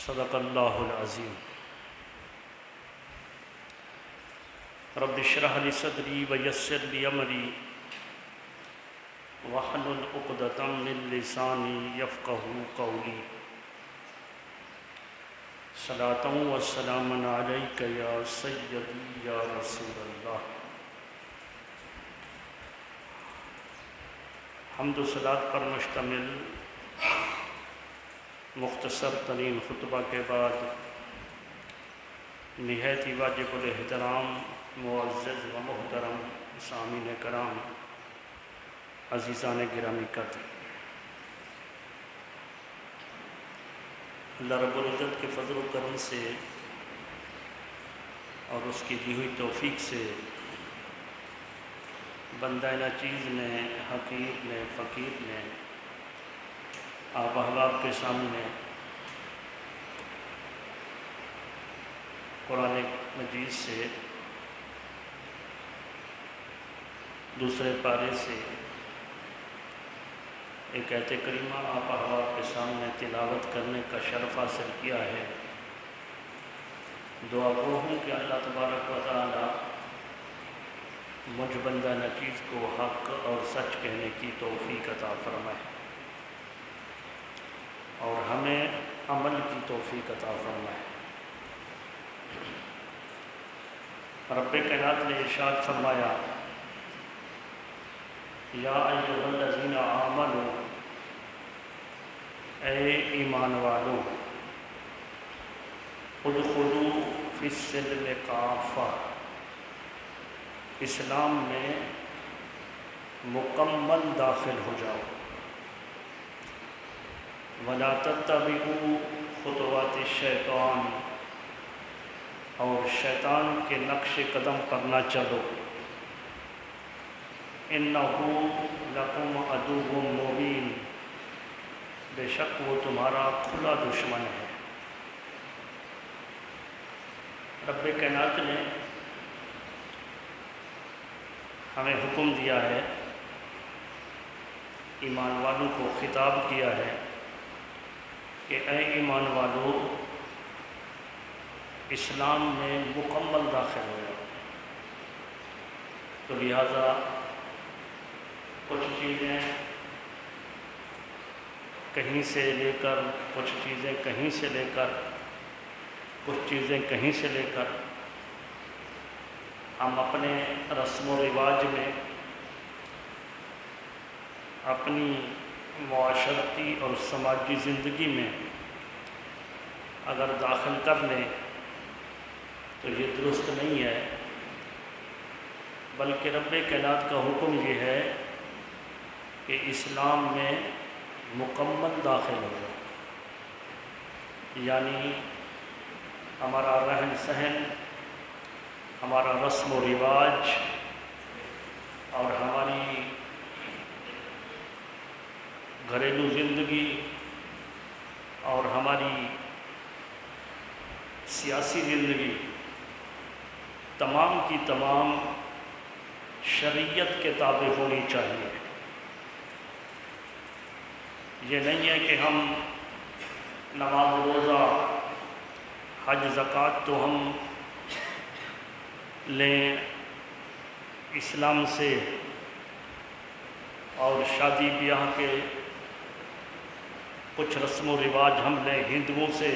صدق اللہ العظیم۔ رب اشرح لی صدری ویسر لی امری واحلل عقدۃ من لسانی یفقہوا قولی۔ صلاۃ و سلام علیک یا سیدی یا رسول اللہ۔ حمد و صلات پر مشتمل مختصر ترین خطبہ کے بعد نہایت ہی واجب الاحترام معزز و محترم سامعین کرام، عزیزان گرامی قدر، اللہ رب العزت کے فضل و کرم سے اور اس کی دی ہوئی توفیق سے بندہ ناچیز نے، حقیر نے، فقیر نے آپ احباب کے سامنے قرآن مجید سے دوسرے پارے سے ایک آیت کریمہ آپ احباب کے سامنے تلاوت کرنے کا شرف حاصل کیا ہے۔ دعا گو ہوں کہ اللہ تبارک و تعالی مجھ بندہ ناچیز کو حق اور سچ کہنے کی توفیق عطا فرمائے اور ہمیں عمل کی توفیق عطا فرمائے۔ رب کائنات نے ارشاد فرمایا، یا ایھا الذین آمنوا، اے ایمان والو، ادخلوا فی السلم کافہ، اسلام میں مکمل داخل ہو جاؤ، وَلَا تَتَّبِعُوا خُطُوَاتِ الشَّیطان، اور شیطان کے نقش قدم پر نہ چلو، إِنَّهُ لَكُمْ عَدُوٌّ مُّبِینٌ، بے شک وہ تمہارا کھلا دشمن ہے۔ رب کائنات نے ہمیں حکم دیا ہے، ایمان والوں کو خطاب کیا ہے کہ اے ایمان والو، اسلام میں مکمل داخل ہو جاؤ۔ تو لہٰذا کچھ چیزیں کہیں سے لے کر، کچھ چیزیں کہیں سے لے کر، کچھ چیزیں کہیں سے لے کر ہم اپنے رسم و رواج میں، اپنی معاشرتی اور سماجی زندگی میں اگر داخل کر لیں تو یہ درست نہیں ہے، بلکہ رب کائنات کا حکم یہ ہے کہ اسلام میں مکمل داخل ہو جائے، یعنی ہمارا رہن سہن، ہمارا رسم و رواج اور ہماری گھریلو زندگی اور ہماری سیاسی زندگی تمام کی تمام شریعت کے تابع ہونی چاہیے۔ یہ نہیں ہے کہ ہم نماز روزہ حج زکوٰۃ تو ہم لیں اسلام سے، اور شادی بیاہ کے کچھ رسم و رواج ہم لیں ہندوؤں سے،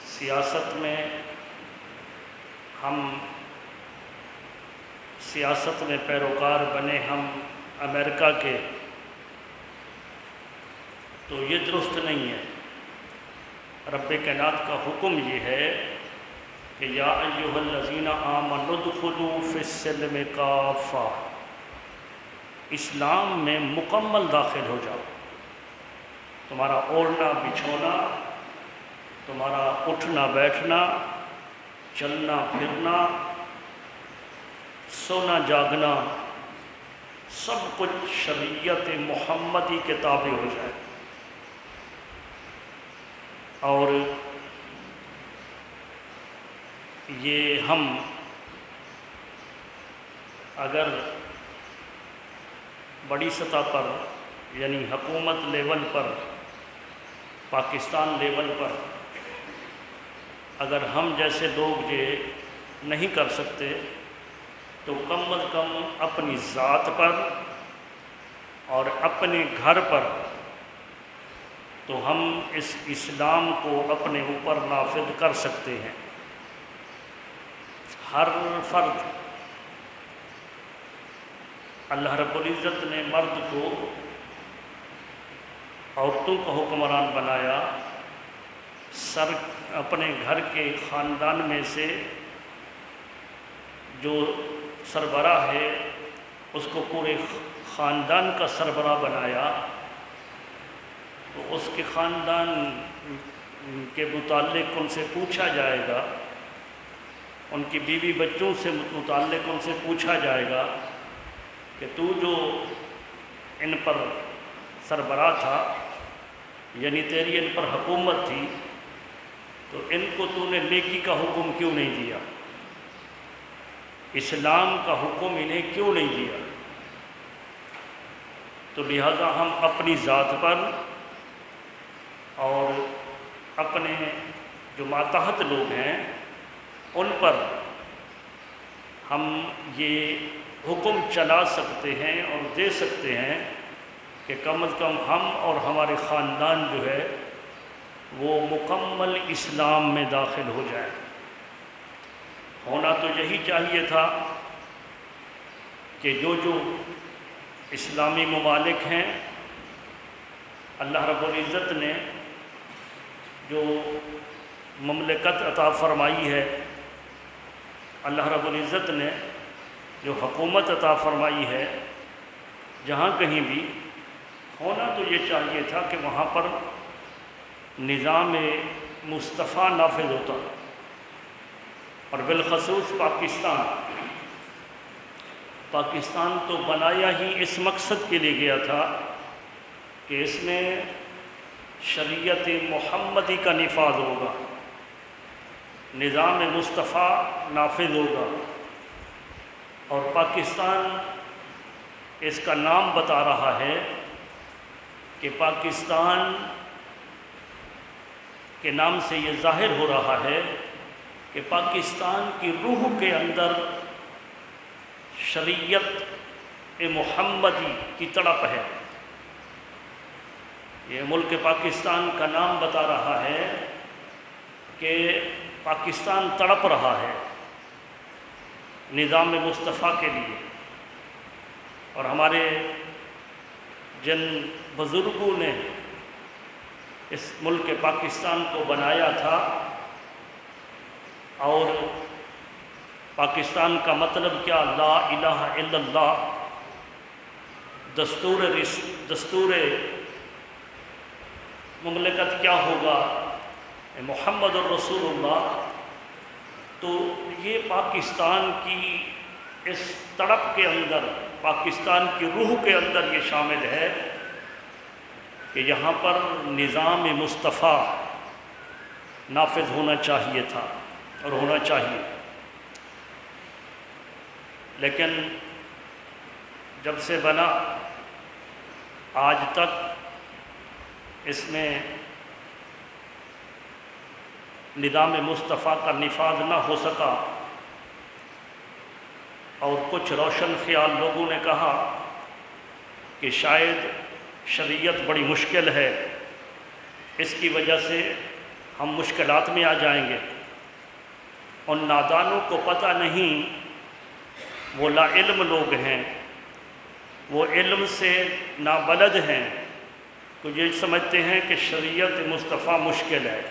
سیاست میں ہم سیاست میں پیروکار بنے ہم امریکہ کے، تو یہ درست نہیں ہے۔ رب کائنات کا حکم یہ ہے کہ یا ایھا الذین آمنوا ادخلوا فی السلم کافہ، اسلام میں مکمل داخل ہو جاؤ۔ تمہارا اوڑھنا بچھونا، تمہارا اٹھنا بیٹھنا، چلنا پھرنا، سونا جاگنا، سب کچھ شریعت محمدی کے تابع ہو جائے۔ اور یہ ہم اگر بڑی سطح پر یعنی حکومت لیول پر پاکستان لیول پر اگر ہم جیسے لوگ یہ نہیں کر سکتے تو کم از کم اپنی ذات پر اور اپنے گھر پر تو ہم اس اسلام کو اپنے اوپر نافذ کر سکتے ہیں۔ ہر فرد، اللہ رب العزت نے مرد کو عورتوں کا حکمران بنایا، اپنے گھر کے خاندان میں سے جو سربراہ ہے اس کو پورے خاندان کا سربراہ بنایا، تو اس کے خاندان کے متعلق ان سے پوچھا جائے گا، ان کی بیوی بچوں سے متعلق ان سے پوچھا جائے گا کہ تو جو ان پر سربراہ تھا، یعنی تیری ان پر حکومت تھی، تو ان کو تو نے نیکی کا حکم کیوں نہیں دیا، اسلام کا حکم انہیں کیوں نہیں دیا؟ تو لہذا ہم اپنی ذات پر اور اپنے جو ماتحت لوگ ہیں ان پر ہم یہ حکم چلا سکتے ہیں اور دے سکتے ہیں کہ کم از کم ہم اور ہمارے خاندان جو ہے وہ مکمل اسلام میں داخل ہو جائیں۔ ہونا تو یہی چاہیے تھا کہ جو اسلامی ممالک ہیں، اللہ رب العزت نے جو مملکت عطا فرمائی ہے، اللہ رب العزت نے جو حکومت عطا فرمائی ہے، جہاں کہیں بھی ہونا تو یہ چاہیے تھا کہ وہاں پر نظام مصطفیٰ نافذ ہوتا، اور بالخصوص پاکستان تو بنایا ہی اس مقصد کے لیے گیا تھا کہ اس میں شریعت محمدی کا نفاذ ہوگا، نظام مصطفیٰ نافذ ہوگا، اور پاکستان اس کا نام بتا رہا ہے کہ پاکستان کے نام سے یہ ظاہر ہو رہا ہے کہ پاکستان کی روح کے اندر شریعت محمدی کی تڑپ ہے۔ یہ ملک پاکستان کا نام بتا رہا ہے کہ پاکستان تڑپ رہا ہے نظام مصطفیٰ کے لیے، اور ہمارے جن بزرگوں نے اس ملک پاکستان کو بنایا تھا، اور پاکستان کا مطلب کیا؟ لا الہ الا اللہ، دستور مملکت کیا ہوگا؟ محمد الرسول اللہ۔ تو یہ پاکستان کی اس تڑپ کے اندر، پاکستان کی روح کے اندر یہ شامل ہے کہ یہاں پر نظام مصطفیٰ نافذ ہونا چاہیے تھا اور ہونا چاہیے، لیکن جب سے بنا آج تک اس میں نظام مصطفیٰ کا نفاذ نہ ہو سکا، اور کچھ روشن خیال لوگوں نے کہا کہ شاید شریعت بڑی مشکل ہے، اس کی وجہ سے ہم مشکلات میں آ جائیں گے۔ ان نادانوں کو پتہ نہیں، وہ لا علم لوگ ہیں، وہ علم سے نابلد ہیں، تو یہ سمجھتے ہیں کہ شریعت مصطفیٰ مشکل ہے۔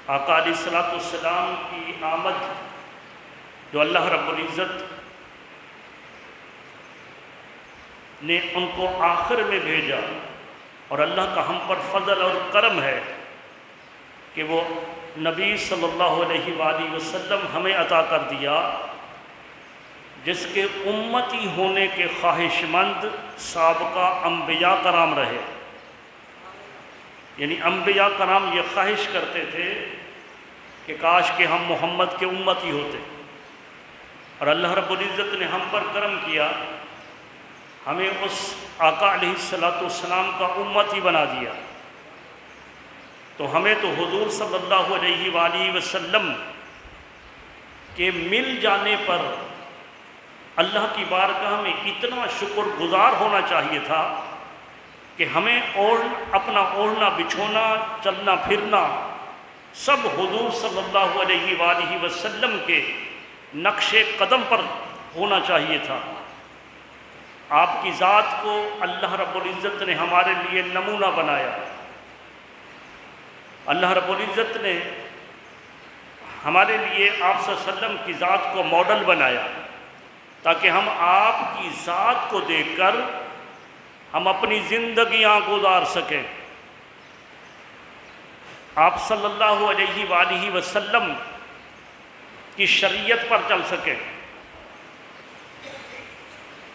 آقا علیہ الصلوۃ والسلام کی آمد جو اللہ رب العزت نے ان کو آخر میں بھیجا، اور اللہ کا ہم پر فضل اور کرم ہے کہ وہ نبی صلی اللہ علیہ وآلہ وسلم ہمیں عطا کر دیا، جس کے امتی ہونے کے خواہش مند سابقہ انبیاء کرام رہے۔ یعنی انبیاء کرام یہ خواہش کرتے تھے کہ کاش کہ ہم محمد کے امتی ہوتے، اور اللہ رب العزت نے ہم پر کرم کیا ہمیں اس آقا علیہ السلام کا امت ہی بنا دیا، تو ہمیں تو حضور صلی اللہ علیہ وآلہ وسلم کے مل جانے پر اللہ کی بارگاہ میں اتنا شکر گزار ہونا چاہیے تھا کہ ہمیں اپنا اوڑھنا بچھونا چلنا پھرنا سب حضور صلی اللہ علیہ وآلہ وسلم کے نقش قدم پر ہونا چاہیے تھا۔ آپ کی ذات کو اللہ رب العزت نے ہمارے لیے نمونہ بنایا، اللہ رب العزت نے ہمارے لیے آپ صلی اللہ علیہ وسلم کی ذات کو ماڈل بنایا تاکہ ہم آپ کی ذات کو دیکھ کر ہم اپنی زندگیاں گزار سکیں، آپ صلی اللہ علیہ وآلہ وسلم کی شریعت پر چل سکیں۔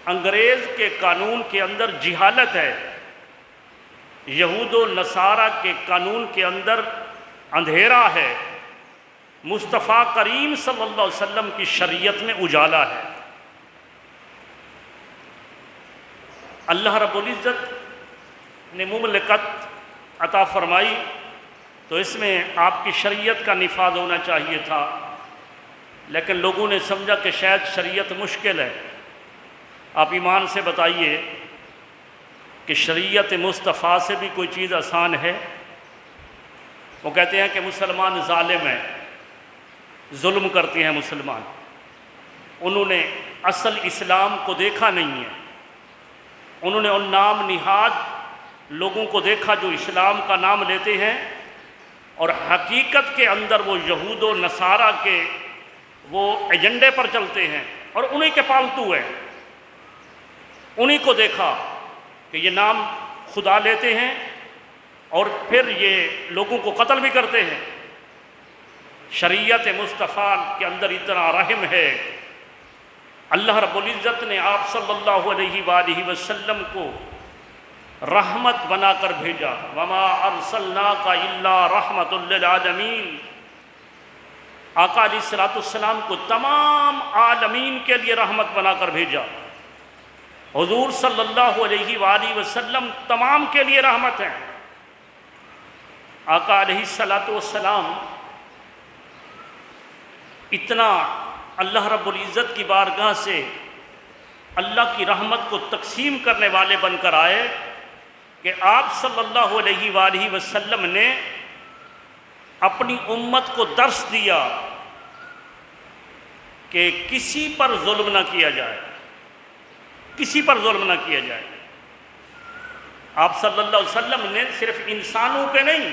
انگریز کے قانون کے اندر جہالت ہے، یہود و نصارہ کے قانون کے اندر اندھیرا ہے، مصطفیٰ کریم صلی اللہ علیہ وسلم کی شریعت میں اجالا ہے۔ اللہ رب العزت نے مملکت عطا فرمائی تو اس میں آپ کی شریعت کا نفاذ ہونا چاہیے تھا، لیکن لوگوں نے سمجھا کہ شاید شریعت مشکل ہے۔ آپ ایمان سے بتائیے کہ شریعت مصطفیٰ سے بھی کوئی چیز آسان ہے؟ وہ کہتے ہیں کہ مسلمان ظالم ہیں، ظلم کرتے ہیں مسلمان، انہوں نے اصل اسلام کو دیکھا نہیں ہے، انہوں نے ان نام نہاد لوگوں کو دیکھا جو اسلام کا نام لیتے ہیں اور حقیقت کے اندر وہ یہود و نصارہ کے وہ ایجنڈے پر چلتے ہیں اور انہی کے پالتو ہیں۔ انہی کو دیکھا کہ یہ نام خدا لیتے ہیں اور پھر یہ لوگوں کو قتل بھی کرتے ہیں۔ شریعت مصطفیٰ کے اندر اتنا رحم ہے، اللہ رب العزت نے آپ صلی اللہ علیہ وآلہ وسلم کو رحمت بنا کر بھیجا، وما ارسلناک الا رحمۃ للعالمین۔ آقا علیہ السلام کو تمام عالمین کے لیے رحمت بنا کر بھیجا۔ حضور صلی اللہ علیہ وآلہ وسلم تمام کے لیے رحمت ہیں۔ آقا علیہ السلام اتنا اللہ رب العزت کی بارگاہ سے اللہ کی رحمت کو تقسیم کرنے والے بن کر آئے کہ آپ صلی اللہ علیہ وآلہ وسلم نے اپنی امت کو درس دیا کہ کسی پر ظلم نہ کیا جائے، کسی پر ظلم نہ کیا جائے۔ آپ صلی اللہ علیہ وسلم نے صرف انسانوں پہ نہیں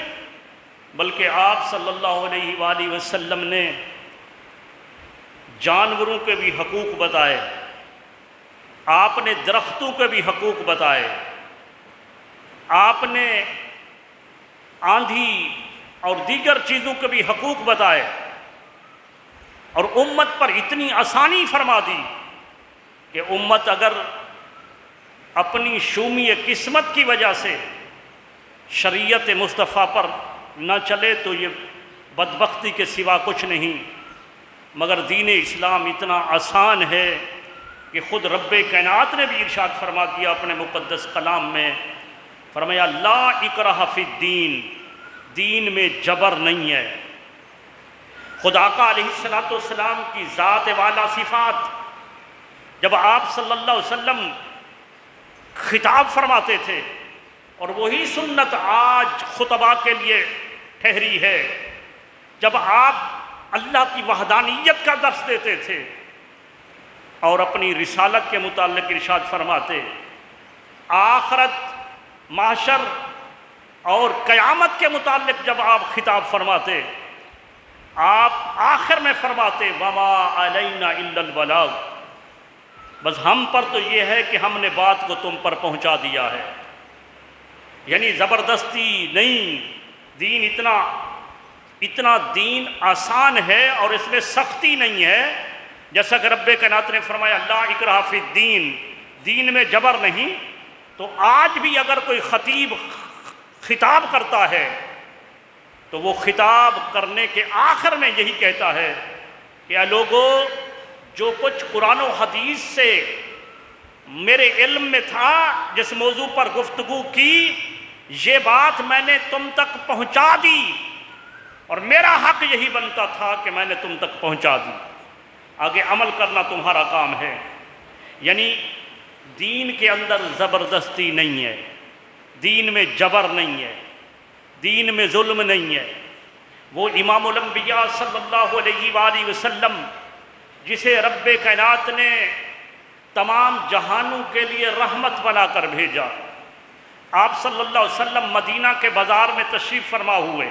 بلکہ آپ صلی اللہ علیہ وآلہ وسلم نے جانوروں کے بھی حقوق بتائے، آپ نے درختوں کے بھی حقوق بتائے، آپ نے آندھی اور دیگر چیزوں کے بھی حقوق بتائے اور امت پر اتنی آسانی فرما دی کہ امت اگر اپنی شومی قسمت کی وجہ سے شریعت مصطفیٰ پر نہ چلے تو یہ بدبختی کے سوا کچھ نہیں، مگر دین اسلام اتنا آسان ہے کہ خود رب کائنات نے بھی ارشاد فرما دیا اپنے مقدس کلام میں، فرمایا لا اکراہ فی الدین، دین میں جبر نہیں ہے۔ خود آقا علیہ السلام کی ذات والا صفات جب آپ صلی اللہ علیہ وسلم خطاب فرماتے تھے اور وہی سنت آج خطبہ کے لیے ٹھہری ہے، جب آپ اللہ کی وحدانیت کا درس دیتے تھے اور اپنی رسالت کے متعلق ارشاد فرماتے، آخرت محشر اور قیامت کے متعلق جب آپ خطاب فرماتے، آپ آخر میں فرماتے وما علینا الا البلاغ، بس ہم پر تو یہ ہے کہ ہم نے بات کو تم پر پہنچا دیا ہے۔ یعنی زبردستی نہیں، دین اتنا دین آسان ہے اور اس میں سختی نہیں ہے، جیسا کہ رب کائنات نے فرمایا لا اکراہ فی الدین، دین میں جبر نہیں۔ تو آج بھی اگر کوئی خطیب خطاب کرتا ہے تو وہ خطاب کرنے کے آخر میں یہی کہتا ہے کہ اے لوگو، جو کچھ قرآن و حدیث سے میرے علم میں تھا جس موضوع پر گفتگو کی، یہ بات میں نے تم تک پہنچا دی، اور میرا حق یہی بنتا تھا کہ میں نے تم تک پہنچا دی، آگے عمل کرنا تمہارا کام ہے۔ یعنی دین کے اندر زبردستی نہیں ہے، دین میں جبر نہیں ہے، دین میں ظلم نہیں ہے۔ وہ امام الانبیاء صلی اللہ علیہ وآلہ وسلم جسے رب کائنات نے تمام جہانوں کے لیے رحمت بنا کر بھیجا، آپ صلی اللہ علیہ وسلم مدینہ کے بازار میں تشریف فرما ہوئے،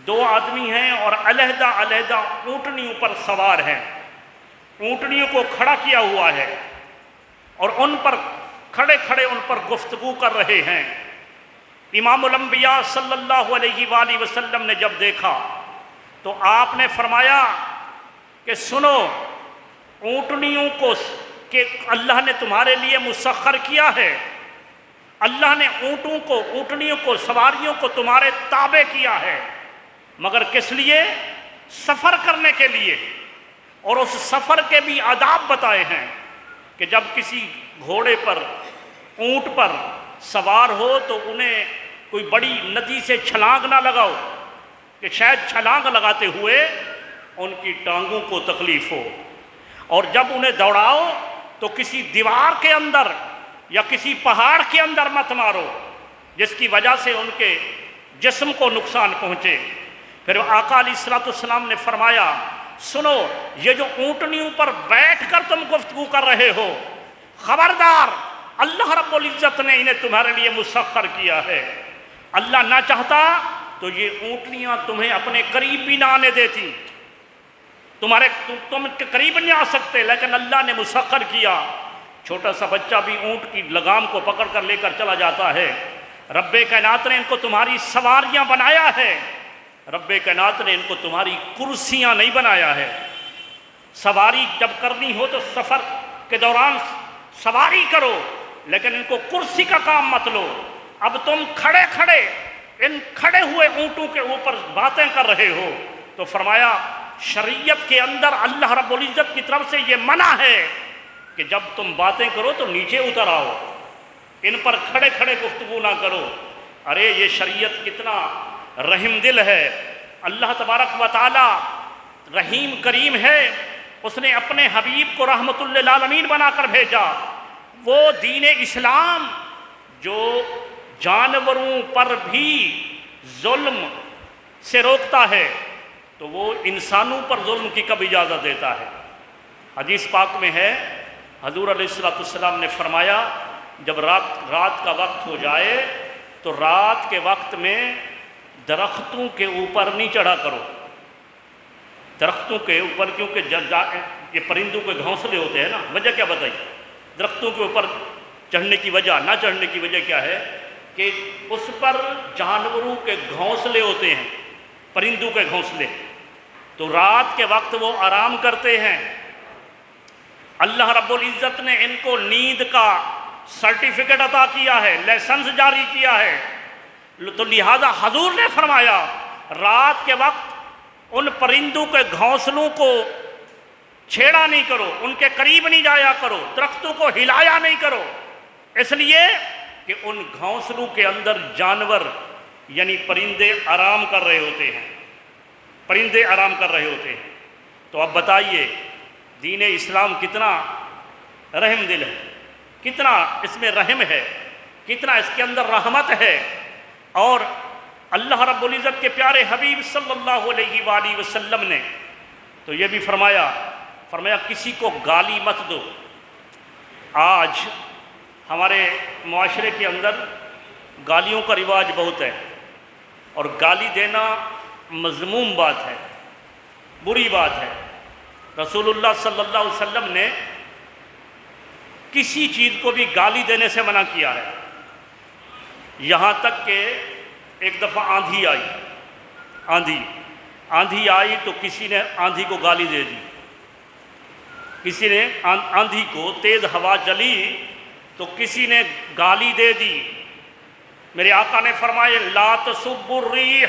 دو آدمی ہیں اور علیحدہ علیحدہ اونٹنیوں پر سوار ہیں، اونٹنیوں کو کھڑا کیا ہوا ہے اور ان پر کھڑے کھڑے ان پر گفتگو کر رہے ہیں۔ امام الانبیاء صلی اللہ علیہ وآلہ وسلم نے جب دیکھا تو آپ نے فرمایا کہ سنو، اونٹنیوں کو کہ اللہ نے تمہارے لیے مسخر کیا ہے، اللہ نے اونٹنیوں کو سواریوں کو تمہارے تابع کیا ہے، مگر کس لیے؟ سفر کرنے کے لیے، اور اس سفر کے بھی آداب بتائے ہیں کہ جب کسی گھوڑے پر اونٹ پر سوار ہو تو انہیں کوئی بڑی ندی سے چھلانگ نہ لگاؤ کہ شاید چھلانگ لگاتے ہوئے ان کی ٹانگوں کو تکلیف ہو، اور جب انہیں دوڑاؤ تو کسی دیوار کے اندر یا کسی پہاڑ کے اندر مت مارو جس کی وجہ سے ان کے جسم کو نقصان پہنچے۔ پھر آقا علیہ الصلوۃ والسلام نے فرمایا سنو، یہ جو اونٹنیوں پر بیٹھ کر تم گفتگو کر رہے ہو، خبردار، اللہ رب العزت نے انہیں تمہارے لیے مسخر کیا ہے، اللہ نہ چاہتا تو یہ اونٹنیاں تمہیں اپنے قریب بھی نہ آنے دیتی، تم کے قریب نہیں آ سکتے، لیکن اللہ نے مسخر کیا۔ چھوٹا سا بچہ بھی اونٹ کی لگام کو پکڑ کر لے کر چلا جاتا ہے۔ رب کائنات نے ان کو تمہاری سواریاں بنایا ہے، رب کائنات نے ان کو تمہاری کرسیاں نہیں بنایا ہے۔ سواری جب کرنی ہو تو سفر کے دوران سواری کرو، لیکن ان کو کرسی کا کام مت لو۔ اب تم کھڑے کھڑے ان کھڑے ہوئے اونٹوں کے اوپر باتیں کر رہے ہو، تو فرمایا شریعت کے اندر اللہ رب العزت کی طرف سے یہ منع ہے کہ جب تم باتیں کرو تو نیچے اتر آؤ، ان پر کھڑے کھڑے گفتگو نہ کرو۔ ارے یہ شریعت کتنا رحم دل ہے، اللہ تبارک و تعالی رحیم کریم ہے، اس نے اپنے حبیب کو رحمت للعالمین بنا کر بھیجا۔ وہ دین اسلام جو جانوروں پر بھی ظلم سے روکتا ہے تو وہ انسانوں پر ظلم کی کب اجازت دیتا ہے؟ حدیث پاک میں ہے، حضور علیہ الصلوۃ والسلام نے فرمایا جب رات کا وقت ہو جائے تو رات کے وقت میں درختوں کے اوپر نہیں چڑھا کرو، درختوں کے اوپر، کیونکہ یہ پرندوں کے گھونسلے ہوتے ہیں نا، وجہ کیا بتائیے؟ درختوں کے اوپر چڑھنے کی وجہ، نہ چڑھنے کی وجہ کیا ہے کہ اس پر جانوروں کے گھونسلے ہوتے ہیں، پرندوں کے گھونسلے، تو رات کے وقت وہ آرام کرتے ہیں۔ اللہ رب العزت نے ان کو نیند کا سرٹیفکیٹ عطا کیا ہے، لائسنس جاری کیا ہے، تو لہذا حضور نے فرمایا رات کے وقت ان پرندوں کے گھونسلوں کو چھیڑا نہیں کرو، ان کے قریب نہیں جایا کرو، درختوں کو ہلایا نہیں کرو، اس لیے کہ ان گھونسلوں کے اندر جانور یعنی پرندے آرام کر رہے ہوتے ہیں، پرندے آرام کر رہے ہوتے ہیں۔ تو اب بتائیے دین اسلام کتنا رحم دل ہے، کتنا اس میں رحم ہے، کتنا اس کے اندر رحمت ہے۔ اور اللہ رب العزت کے پیارے حبیب صلی اللہ علیہ وآلہ وسلم نے تو یہ بھی فرمایا کسی کو گالی مت دو۔ آج ہمارے معاشرے کے اندر گالیوں کا رواج بہت ہے، اور گالی دینا مذموم بات ہے، بری بات ہے۔ رسول اللہ صلی اللہ علیہ وسلم نے کسی چیز کو بھی گالی دینے سے منع کیا ہے، یہاں تک کہ ایک دفعہ آندھی آئی تو کسی نے آندھی کو گالی دے دی، کسی نے آندھی کو، تیز ہوا چلی تو کسی نے گالی دے دی۔ میرے آقا نے فرمایا لا تسبوا الریح،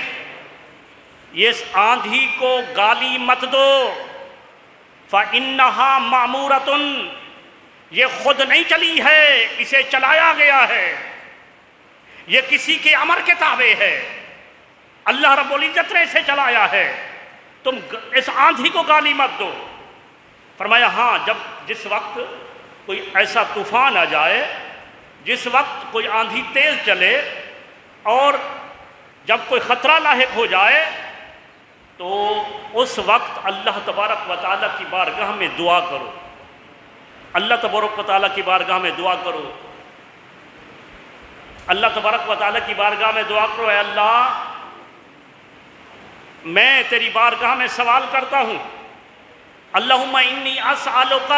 اس آندھی کو گالی مت دو، فإنها مأمورۃ، یہ خود نہیں چلی ہے، اسے چلایا گیا ہے، یہ کسی کے امر کے تابع ہے، اللہ رب العزت نے اسے چلایا ہے، تم اس آندھی کو گالی مت دو۔ فرمایا ہاں، جس وقت کوئی ایسا طوفان آ جائے، جس وقت کوئی آندھی تیز چلے اور جب کوئی خطرہ لاحق ہو جائے تو اس وقت اللہ تبارک و تعالیٰ کی بارگاہ میں دعا کرو، اللہ تبارک و تعالیٰ کی بارگاہ میں دعا کرو، اللہ تبارک و تعالیٰ کی بارگاہ میں دعا کرو، اے اللہ میں تیری بارگاہ میں سوال کرتا ہوں، اللہم انی اسألک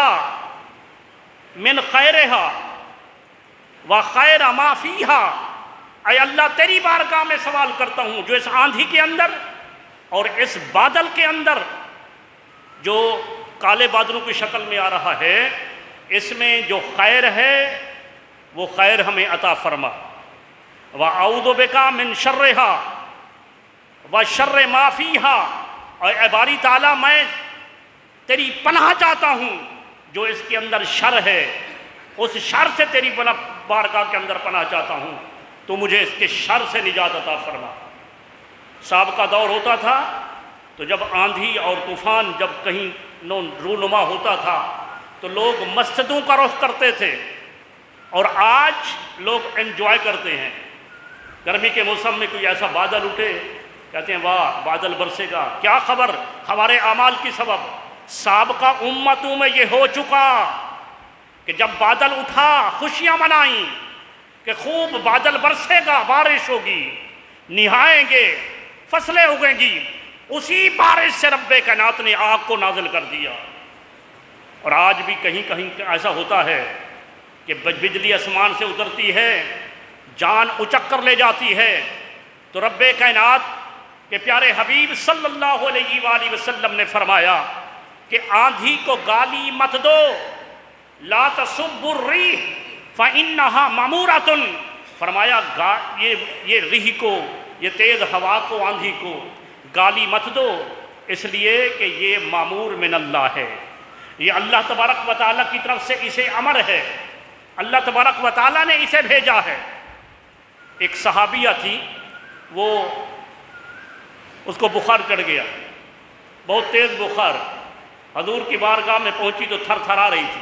من خیرہا و خیر ما فیہا، اے اللہ تیری بارگاہ میں سوال کرتا ہوں جو اس آندھی کے اندر اور اس بادل کے اندر، جو کالے بادلوں کی شکل میں آ رہا ہے، اس میں جو خیر ہے وہ خیر ہمیں عطا فرما، وَأَعُوذُ بِكَ مِن شَرِّهَا وَشَرِّ مَا فِيهَا، اور اے باری تعالیٰ میں تیری پناہ چاہتا ہوں جو اس کے اندر شر ہے، اس شر سے تیری بارگاہ کے اندر پناہ چاہتا ہوں، تو مجھے اس کے شر سے نجات عطا فرما۔ صاحب کا دور ہوتا تھا تو جب آندھی اور طوفان جب کہیں رونما ہوتا تھا تو لوگ مسجدوں کا رخ کرتے تھے، اور آج لوگ انجوائے کرتے ہیں۔ گرمی کے موسم میں کوئی ایسا بادل اٹھے، کہتے ہیں واہ بادل برسے گا، کیا خبر ہمارے اعمال کی سبب سابقہ امتوں میں یہ ہو چکا کہ جب بادل اٹھا خوشیاں منائیں کہ خوب بادل برسے گا، بارش ہوگی، نہائیں گے، فصلیں اگیں گی، اسی بارش سے رب کائنات نے آگ کو نازل کر دیا۔ اور آج بھی کہیں کہیں ایسا ہوتا ہے کہ بجلی آسمان سے اترتی ہے، جان اچک کر لے جاتی ہے، تو رب کائنات کے پیارے حبیب صلی اللہ علیہ وآلہ وسلم نے فرمایا کہ آندھی کو گالی مت دو، لا تسبوا الریح فإنها مأمورۃ، فرمایا یہ ریح کو، یہ تیز ہوا کو، آندھی کو گالی مت دو، اس لیے کہ یہ مامور من اللہ ہے، یہ اللہ تبارک و تعالیٰ کی طرف سے اسے امر ہے، اللہ تبارک و تعالیٰ نے اسے بھیجا ہے۔ ایک صحابیہ تھی، وہ اس کو بخار چڑھ گیا، بہت تیز بخار، حضور کی بارگاہ میں پہنچی تو تھر تھرا رہی تھی۔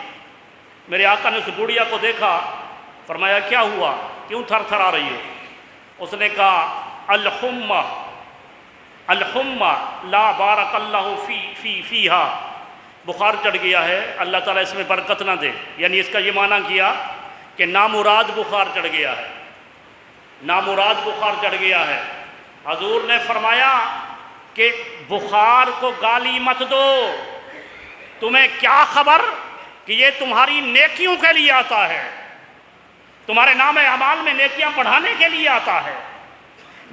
میرے آقا نے اس گڑیا کو دیکھا، فرمایا کیا ہوا، کیوں تھر تھرا رہی ہے؟ اس نے کہا الحمہ الحمہ لا بارک اللہ فیہا، بخار چڑھ گیا ہے، اللہ تعالیٰ اس میں برکت نہ دے، یعنی اس کا یہ معنی کیا کہ نامراد بخار چڑھ گیا ہے، نامراد بخار چڑھ گیا ہے۔ حضور نے فرمایا کہ بخار کو گالی مت دو، تمہیں کیا خبر کہ یہ تمہاری نیکیوں کے لیے آتا ہے، تمہارے نام اعمال میں نیکیاں بڑھانے کے لیے آتا ہے۔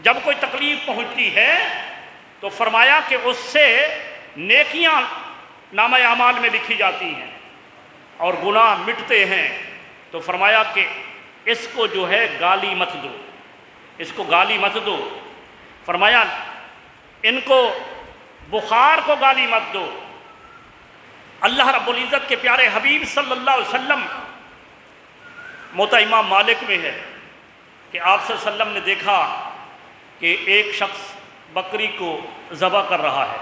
جب کوئی تکلیف پہنچتی ہے تو فرمایا کہ اس سے نیکیاں نام اعمال میں لکھی جاتی ہیں اور گناہ مٹتے ہیں، تو فرمایا کہ اس کو جو ہے گالی مت دو، اس کو گالی مت دو، فرمایا ان کو بخار کو گالی مت دو۔ اللہ رب العزت کے پیارے حبیب صلی اللہ علیہ وسلم، موطا امام مالک میں ہے کہ آپ صلی اللہ علیہ وسلم نے دیکھا کہ ایک شخص بکری کو ذبح کر رہا ہے،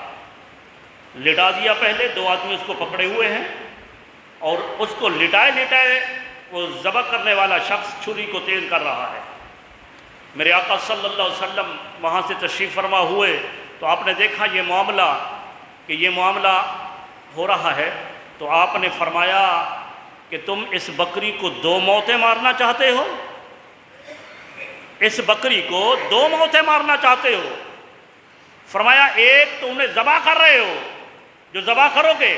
لٹا دیا، پہلے دو آدمی اس کو پکڑے ہوئے ہیں اور اس کو لٹائے لٹائے وہ ذبح کرنے والا شخص چھری کو تیز کر رہا ہے۔ میرے آقا صلی اللہ علیہ وسلم وہاں سے تشریف فرما ہوئے تو آپ نے دیکھا یہ معاملہ کہ یہ معاملہ ہو رہا ہے، تو آپ نے فرمایا کہ تم اس بکری کو 2 موتیں مارنا چاہتے ہو، اس بکری کو 2 موتیں مارنا چاہتے ہو؟ فرمایا ایک تو انہیں ذبح کر رہے ہو، جو ذبح کرو گے،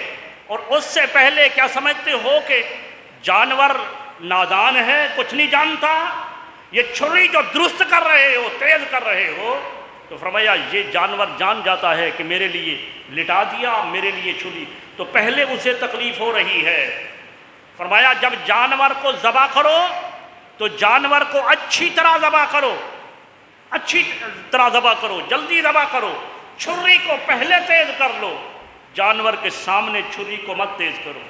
اور اس سے پہلے کیا سمجھتے ہو کہ جانور نادان ہے، کچھ نہیں جانتا، یہ چھری جو درست کر رہے ہو، تیز کر رہے ہو، تو فرمایا یہ جانور جان جاتا ہے کہ میرے لیے لٹا دیا، میرے لیے چھری، تو پہلے اسے تکلیف ہو رہی ہے۔ فرمایا جب جانور کو ذبح کرو تو جانور کو اچھی طرح ذبح کرو، اچھی طرح ذبح کرو، جلدی ذبح کرو، چھری کو پہلے تیز کر لو، جانور کے سامنے چھری کو مت تیز کرو۔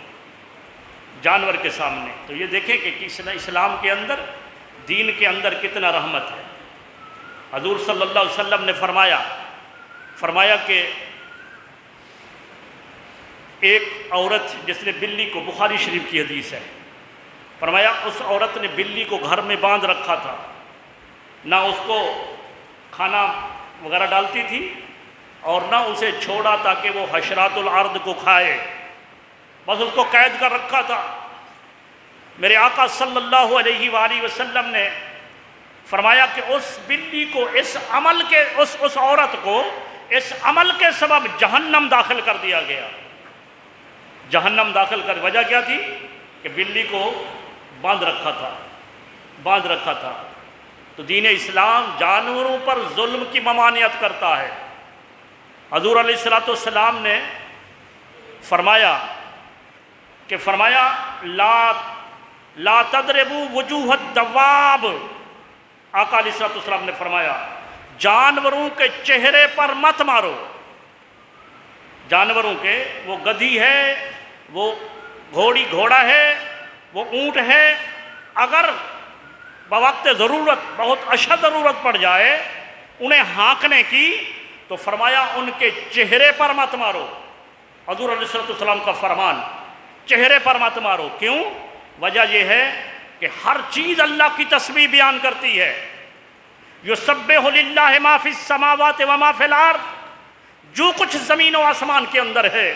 جانور کے سامنے۔ تو یہ دیکھیں کہ اسلام کے اندر، دین کے اندر کتنا رحمت ہے۔ حضور صلی اللہ علیہ وسلم نے فرمایا کہ ایک عورت جس نے بلی کو، بخاری شریف کی حدیث ہے، فرمایا اس عورت نے بلی کو گھر میں باندھ رکھا تھا، نہ اس کو کھانا وغیرہ ڈالتی تھی اور نہ اسے چھوڑا تاکہ وہ حشرات الارض کو کھائے، بس اس کو قید کر رکھا تھا۔ میرے آقا صلی اللہ علیہ وآلہ وسلم نے فرمایا کہ اس بلی کو، اس عورت کو اس عمل کے سبب جہنم داخل کر دیا گیا۔ جہنم داخل کر، وجہ کیا تھی؟ کہ بلی کو باندھ رکھا تھا۔ تو دین اسلام جانوروں پر ظلم کی ممانعت کرتا ہے۔ حضور علیہ السلام نے فرمایا لا تضربوا وجوہ الدواب، آقا علیہ السلام نے فرمایا جانوروں کے چہرے پر مت مارو۔ جانوروں کے، وہ گدھی ہے، وہ گھوڑا ہے، وہ اونٹ ہے، اگر بوقت ضرورت، بہت اشد ضرورت پڑ جائے انہیں ہانکنے کی، تو فرمایا ان کے چہرے پر مت مارو۔ حضور علیہ السلام کا فرمان، چہرے پر مت مارو۔ کیوں؟ وجہ یہ ہے کہ ہر چیز اللہ کی تسبیح بیان کرتی ہے۔ یسبح للہ ما فی السماوات و ما فی الارض، جو کچھ زمین و آسمان کے اندر ہے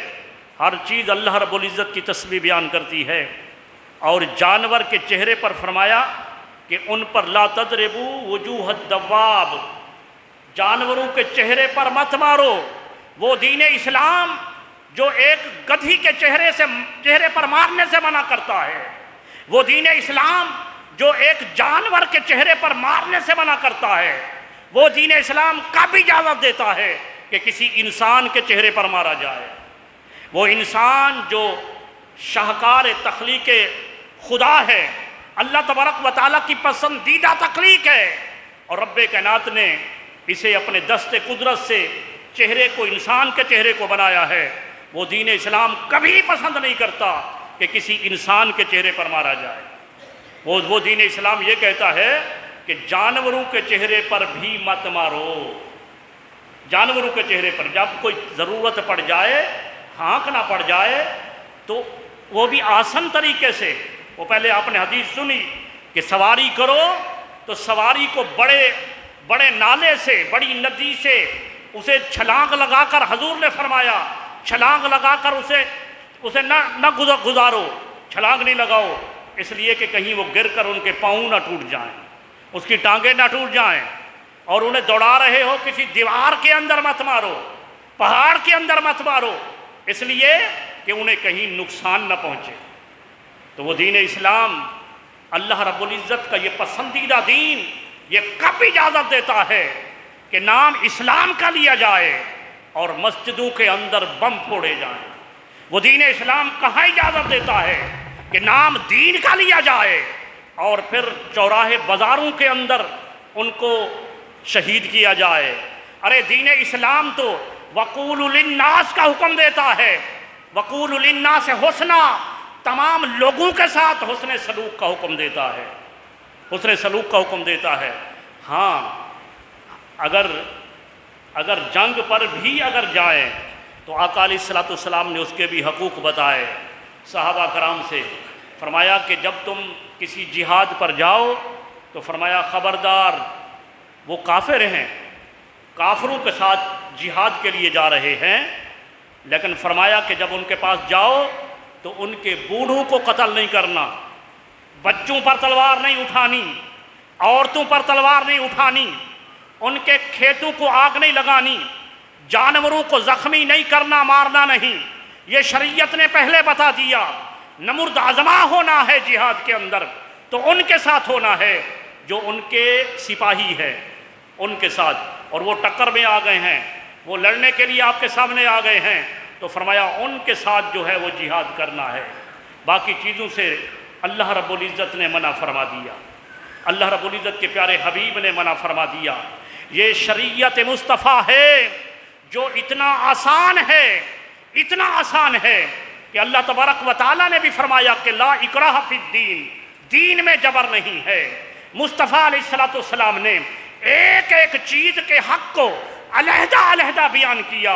ہر چیز اللہ رب العزت کی تسبیح بیان کرتی ہے۔ اور جانور کے چہرے پر فرمایا کہ ان پر لا تضربوا وجوہ الدواب، جانوروں کے چہرے پر مت مارو۔ وہ دین اسلام جو ایک گدھی کے چہرے پر مارنے سے منع کرتا ہے، وہ دین اسلام جو ایک جانور کے چہرے پر مارنے سے منع کرتا ہے، وہ دین اسلام کب اجازت دیتا ہے کہ کسی انسان کے چہرے پر مارا جائے۔ وہ انسان جو شاہکار تخلیق خدا ہے، اللہ تبارک و تعالیٰ کی پسندیدہ تخلیق ہے، اور رب کائنات نے اسے اپنے دست قدرت سے چہرے کو، انسان کے چہرے کو بنایا ہے۔ وہ دین اسلام کبھی پسند نہیں کرتا کہ کسی انسان کے چہرے پر مارا جائے۔ وہ دین اسلام یہ کہتا ہے کہ جانوروں کے چہرے پر بھی مت مارو۔ جانوروں کے چہرے پر جب کوئی ضرورت پڑ جائے، ہانکنا پڑ جائے، تو وہ بھی آسان طریقے سے، وہ پہلے آپ نے حدیث سنی کہ سواری کرو تو سواری کو بڑے نالے سے، بڑی ندی سے اسے چھلانگ لگا کر، حضور نے فرمایا چھلانگ لگا کر اسے نہ گزارو، چھلانگ نہیں لگاؤ، اس لیے کہ کہیں وہ گر کر ان کے پاؤں نہ ٹوٹ جائیں، اس کی ٹانگیں نہ ٹوٹ جائیں۔ اور انہیں دوڑا رہے ہو، کسی دیوار کے اندر مت مارو، پہاڑ کے اندر مت مارو، اس لیے کہ انہیں کہیں نقصان نہ پہنچے۔ تو وہ دین اسلام، اللہ رب العزت کا یہ پسندیدہ دین، یہ کب اجازت دیتا ہے کہ نام اسلام کا لیا جائے اور مسجدوں کے اندر بم پھوڑے جائیں؟ وہ دین اسلام کہاں اجازت دیتا ہے کہ نام دین کا لیا جائے اور پھر چوراہے بازاروں کے اندر ان کو شہید کیا جائے؟ ارے دین اسلام تو وقولوا للناس کا حکم دیتا ہے، وقولوا للناس حسنا، تمام لوگوں کے ساتھ حسن سلوک کا حکم دیتا ہے، حسن سلوک کا حکم دیتا ہے۔ ہاں، اگر جنگ پر بھی اگر جائیں تو آقا علیہ السلام نے اس کے بھی حقوق بتائے صحابہ کرام سے۔ فرمایا کہ جب تم کسی جہاد پر جاؤ تو فرمایا خبردار، وہ کافر ہیں، کافروں کے ساتھ جہاد کے لیے جا رہے ہیں، لیکن فرمایا کہ جب ان کے پاس جاؤ تو ان کے بوڑھوں کو قتل نہیں کرنا، بچوں پر تلوار نہیں اٹھانی، عورتوں پر تلوار نہیں اٹھانی، ان کے کھیتوں کو آگ نہیں لگانی، جانوروں کو زخمی نہیں کرنا، مارنا نہیں۔ یہ شریعت نے پہلے بتا دیا۔ نمرد آزما ہونا ہے جہاد کے اندر تو ان کے ساتھ ہونا ہے جو ان کے سپاہی ہے، ان کے ساتھ، اور وہ ٹکر میں آ گئے ہیں، وہ لڑنے کے لیے آپ کے سامنے آ گئے ہیں، تو فرمایا ان کے ساتھ جو ہے وہ جہاد کرنا ہے۔ باقی چیزوں سے اللہ رب العزت نے منع فرما دیا، اللہ رب العزت کے پیارے حبیب نے منع فرما دیا۔ یہ شریعت مصطفیٰ ہے جو اتنا آسان ہے، اتنا آسان ہے کہ اللہ تبارک و تعالیٰ نے بھی فرمایا کہ لا اکراہ فی الدین، دین میں جبر نہیں ہے۔ مصطفیٰ علیہ السلام نے ایک ایک چیز کے حق کو علیحدہ علیحدہ بیان کیا،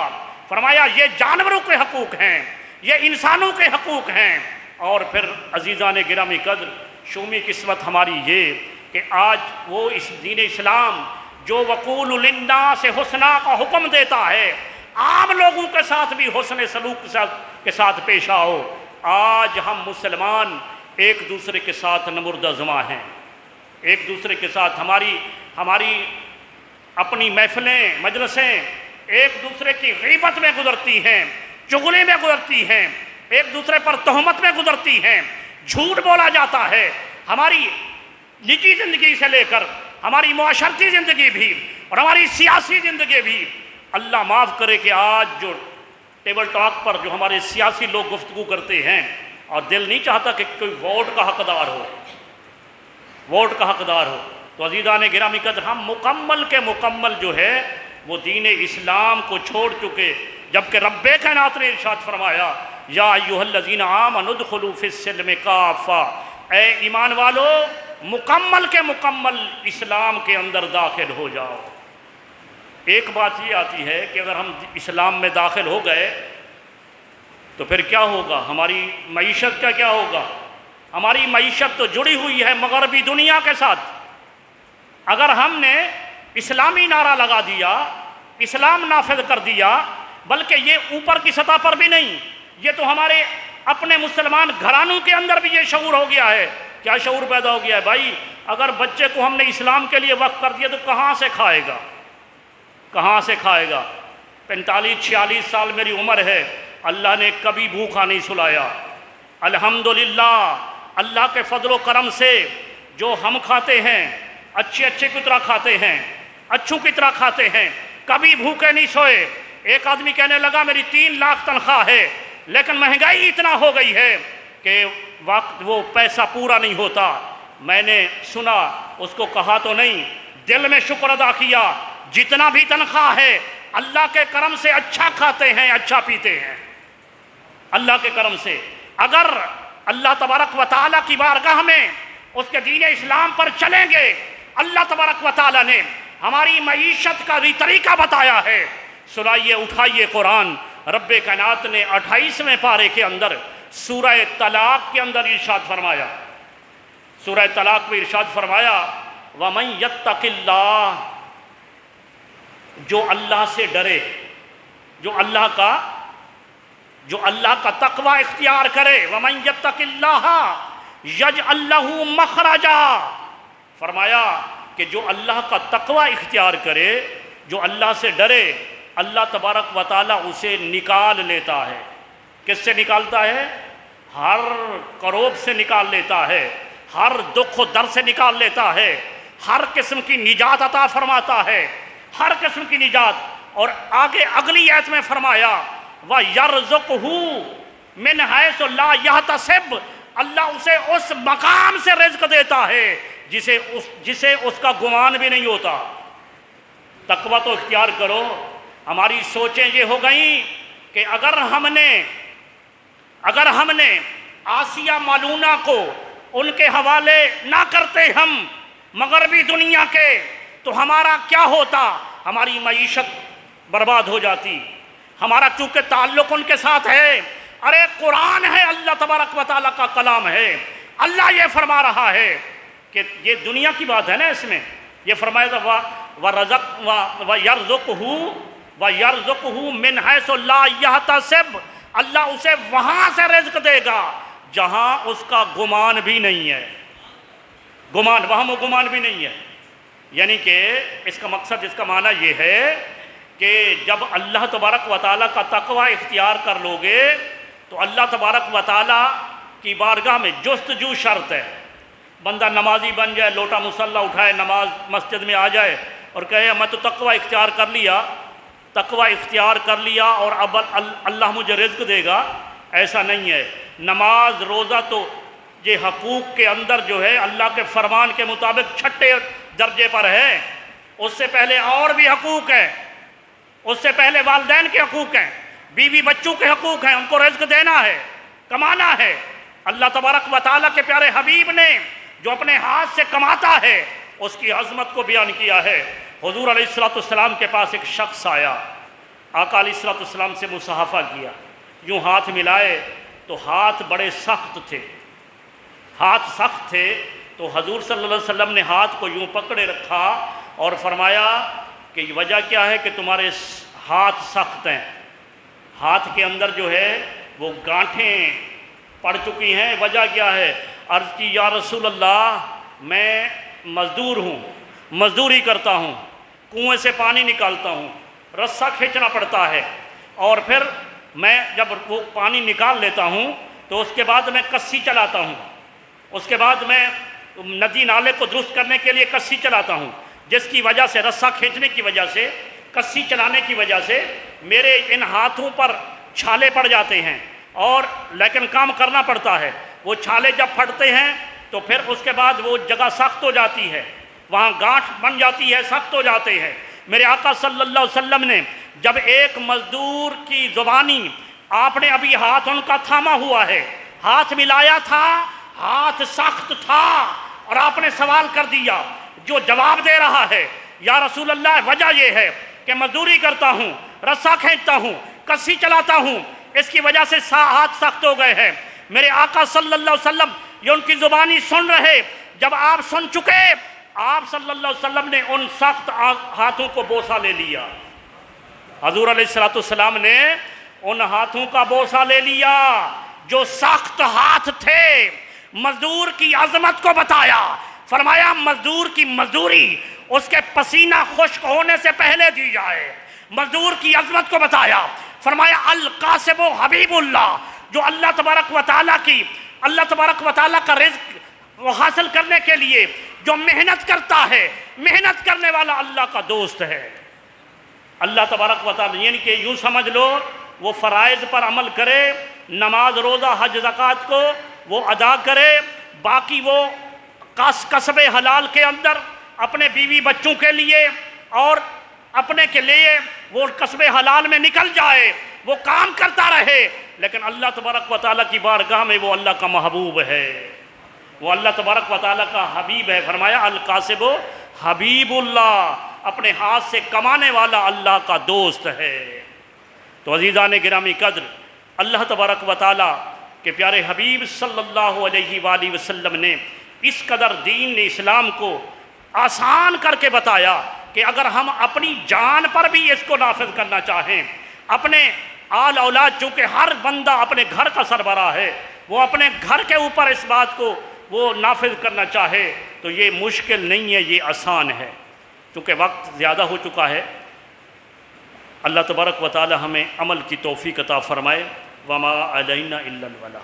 فرمایا یہ جانوروں کے حقوق ہیں، یہ انسانوں کے حقوق ہیں۔ اور پھر عزیزان گرامی قدر، شومی قسمت ہماری یہ کہ آج وہ اس دین اسلام جو وقول للناس حسنا کا حکم دیتا ہے، عام لوگوں کے ساتھ بھی حسن سلوک کے ساتھ پیش آؤ، آج ہم مسلمان ایک دوسرے کے ساتھ نمردہ زماں ہیں، ایک دوسرے کے ساتھ ہماری اپنی محفلیں مجلسیں ایک دوسرے کی غیبت میں گزرتی ہیں، چغلی میں گزرتی ہیں، ایک دوسرے پر تہمت میں گزرتی ہیں، جھوٹ بولا جاتا ہے۔ ہماری نجی زندگی سے لے کر ہماری معاشرتی زندگی بھی اور ہماری سیاسی زندگی بھی، اللہ معاف کرے کہ آج جو ٹیبل ٹاک پر جو ہمارے سیاسی لوگ گفتگو کرتے ہیں، اور دل نہیں چاہتا کہ کوئی ووٹ کا حقدار ہو، ووٹ کا حقدار ہو، تو عزیزان گرامی قدر ہم مکمل کے مکمل جو ہے وہ دین اسلام کو چھوڑ چکے، جبکہ رب کائنات نے ارشاد فرمایا یا ایھا الذین آمنوا ادخلوا فی السلم کافہ، اے ایمان والو مکمل کے مکمل اسلام کے اندر داخل ہو جاؤ۔ ایک بات یہ آتی ہے کہ اگر ہم اسلام میں داخل ہو گئے تو پھر کیا ہوگا، ہماری معیشت کا کیا ہوگا؟ ہماری معیشت تو جڑی ہوئی ہے مغربی دنیا کے ساتھ۔ اگر ہم نے اسلامی نعرہ لگا دیا، اسلام نافذ کر دیا، بلکہ یہ اوپر کی سطح پر بھی نہیں، یہ تو ہمارے اپنے مسلمان گھرانوں کے اندر بھی یہ شعور ہو گیا ہے۔ کیا شعور پیدا ہو گیا ہے؟ بھائی اگر بچے کو ہم نے اسلام کے لیے وقف کر دیا تو کہاں سے کھائے گا، کہاں سے کھائے گا؟ 45-46 سال میری عمر ہے، اللہ نے کبھی بھوکا نہیں سلایا۔ الحمدللہ اللہ کے فضل و کرم سے جو ہم کھاتے ہیں اچھے کی طرح کھاتے ہیں، اچھوں کی طرح کھاتے ہیں، کبھی بھوکے نہیں سوئے۔ ایک آدمی کہنے لگا میری 3 لاکھ تنخواہ ہے لیکن مہنگائی اتنا ہو گئی ہے کہ وہ پیسہ پورا نہیں ہوتا۔ میں نے سنا، اس کو کہا تو نہیں، دل میں شکر ادا کیا، جتنا بھی تنخواہ ہے اللہ کے کرم سے اچھا کھاتے ہیں، اچھا پیتے ہیں، اللہ کے کرم سے۔ اگر اللہ تبارک و تعالیٰ کی بارگاہ میں اس کے دین اسلام پر چلیں گے، اللہ تبارک و تعالیٰ نے ہماری معیشت کا بھی طریقہ بتایا ہے۔ سنائیے، اٹھائیے قرآن، رب کائنات نے 28ویں پارے کے اندر سورہ طلاق کے اندر ارشاد فرمایا، سورہ طلاق میں ارشاد فرمایا وَمَن يَتَّقِ اللَّهَ، جو اللہ سے ڈرے، جو اللہ کا تقوی اختیار کرے، وَمَن يَتَّقِ اللَّهَ يَجْعَل لَّهُ مَخْرَجًا، فرمایا کہ جو اللہ کا تقوی اختیار کرے، جو اللہ سے ڈرے، اللہ تبارک و تعالیٰ اسے نکال لیتا ہے۔ کس سے نکالتا ہے؟ ہر کروب سے نکال لیتا ہے، ہر دکھ و در سے نکال لیتا ہے، ہر قسم کی نجات عطا فرماتا ہے، ہر قسم کی نجات۔ اور آگے اگلی آیت میں فرمایا وَيَرْزُقْهُ مِنْ حَيْثُ لَا يَحْتَسِبُ، اللہ اسے اس مقام سے رزق دیتا ہے جسے اس کا گمان بھی نہیں ہوتا۔ تقوی تو اختیار کرو۔ ہماری سوچیں یہ ہو گئیں کہ اگر ہم نے آسیہ مالونہ کو ان کے حوالے نہ کرتے ہم مغربی دنیا کے، تو ہمارا کیا ہوتا؟ ہماری معیشت برباد ہو جاتی۔ ہمارا چونکہ تعلق ان کے ساتھ ہے، ارے قرآن ہے، اللہ تبارک و تعالیٰ کا کلام ہے، اللہ یہ فرما رہا ہے کہ یہ دنیا کی بات ہے نا، اس میں یہ فرمایا تھا وَيَرْزُقْهُ مِنْ حَيْثُ لَا يَحْتَسِبُ، اللہ اسے وہاں سے رزق دے گا جہاں اس کا گمان بھی نہیں ہے، وہاں وہ گمان بھی نہیں ہے۔ یعنی کہ اس کا مقصد، اس کا معنی یہ ہے کہ جب اللہ تبارک و تعالیٰ کا تقوی اختیار کر لوگے تو اللہ تبارک و تعالیٰ کی بارگاہ میں جستجو شرط ہے۔ بندہ نمازی بن جائے، لوٹا مصلی اٹھائے، نماز مسجد میں آ جائے اور کہے میں تو تقوی اختیار کر لیا اور اب اللہ مجھے رزق دے گا، ایسا نہیں ہے۔ نماز روزہ تو یہ حقوق کے اندر جو ہے اللہ کے فرمان کے مطابق 6 درجے پر ہے، اس سے پہلے اور بھی حقوق ہیں، اس سے پہلے والدین کے حقوق ہیں، بیوی بچوں کے حقوق ہیں، ان کو رزق دینا ہے، کمانا ہے۔ اللہ تبارک و تعالیٰ کے پیارے حبیب نے جو اپنے ہاتھ سے کماتا ہے اس کی عظمت کو بیان کیا ہے۔ حضور علیہ السلام کے پاس ایک شخص آیا، آقا علیہ السلام سے مصافحہ کیا، یوں ہاتھ ملائے تو ہاتھ بڑے سخت تھے، ہاتھ سخت تھے تو حضور صلی اللہ علیہ وسلم نے ہاتھ کو یوں پکڑے رکھا اور فرمایا کہ وجہ کیا ہے کہ تمہارے ہاتھ سخت ہیں، ہاتھ کے اندر جو ہے وہ گانٹھیں پڑ چکی ہیں، وجہ کیا ہے؟ عرض کی یا رسول اللہ میں مزدور ہوں، مزدوری کرتا ہوں، کنویں سے پانی نکالتا ہوں، رسہ کھینچنا پڑتا ہے، اور پھر میں جب وہ پانی نکال لیتا ہوں تو اس کے بعد میں کسی چلاتا ہوں، اس کے بعد میں ندی نالے کو درست کرنے کے لیے کسی چلاتا ہوں، جس کی وجہ سے رسہ کھینچنے کی وجہ سے، کسی چلانے کی وجہ سے میرے ان ہاتھوں پر چھالے پڑ جاتے ہیں، اور لیکن کام کرنا پڑتا ہے۔ وہ چھالے جب پھٹتے ہیں تو پھر اس کے بعد وہ جگہ سخت ہو جاتی ہے، وہاں گانٹھ بن جاتی ہے، سخت ہو جاتے ہیں۔ میرے آقا صلی اللہ علیہ وسلم نے جب ایک مزدور کی زبانی، آپ نے ابھی ہاتھ ان کا تھاما ہوا ہے، ہاتھ ملایا تھا، ہاتھ سخت تھا، اور آپ نے سوال کر دیا، جو جواب دے رہا ہے یا رسول اللہ وجہ یہ ہے کہ مزدوری کرتا ہوں، رسہ کھینچتا ہوں، کسی چلاتا ہوں، اس کی وجہ سے ہاتھ سخت ہو گئے ہیں۔ میرے آقا صلی اللہ علیہ وسلم یہ ان کی زبانی سن رہے، جب آپ سن چکے، آپ صلی اللہ علیہ وسلم نے ان سخت ہاتھوں کو بوسہ لے لیا۔ حضور علیہ السلام نے ان ہاتھوں کا بوسہ لے لیا جو سخت ہاتھ تھے، مزدور کی عظمت کو بتایا، فرمایا مزدور کی مزدوری اس کے پسینہ خشک ہونے سے پہلے دی جائے، مزدور کی عظمت کو بتایا، فرمایا القاسب حبیب اللہ، جو اللہ تبارک و تعالیٰ کا رزق وہ حاصل کرنے کے لیے جو محنت کرتا ہے، محنت کرنے والا اللہ کا دوست ہے۔ اللہ تبارک و تعالیٰ یعنی کہ یوں سمجھ لو وہ فرائض پر عمل کرے، نماز روزہ حج زکوٰۃ کو وہ ادا کرے، باقی وہ کسب حلال کے اندر اپنے بیوی بچوں کے لیے اور اپنے کے لیے وہ کسب حلال میں نکل جائے، وہ کام کرتا رہے، لیکن اللہ تبارک و تعالیٰ کی بارگاہ میں وہ اللہ کا محبوب ہے، وہ اللہ تبارک و تعالیٰ کا حبیب ہے۔ فرمایا القاسب حبیب اللہ، اپنے ہاتھ سے کمانے والا اللہ کا دوست ہے۔ تو عزیزان گرامی قدر، اللہ تبارک و تعالیٰ کہ پیارے حبیب صلی اللہ علیہ وآلہ وسلم نے اس قدر دین اسلام کو آسان کر کے بتایا کہ اگر ہم اپنی جان پر بھی اس کو نافذ کرنا چاہیں، اپنے آل اولاد، چونکہ ہر بندہ اپنے گھر کا سربراہ ہے، وہ اپنے گھر کے اوپر اس بات کو وہ نافذ کرنا چاہے تو یہ مشکل نہیں ہے، یہ آسان ہے۔ چونکہ وقت زیادہ ہو چکا ہے، اللہ تبارک و تعالی ہمیں عمل کی توفیق عطا فرمائے۔ وما علینا الا البلاغ۔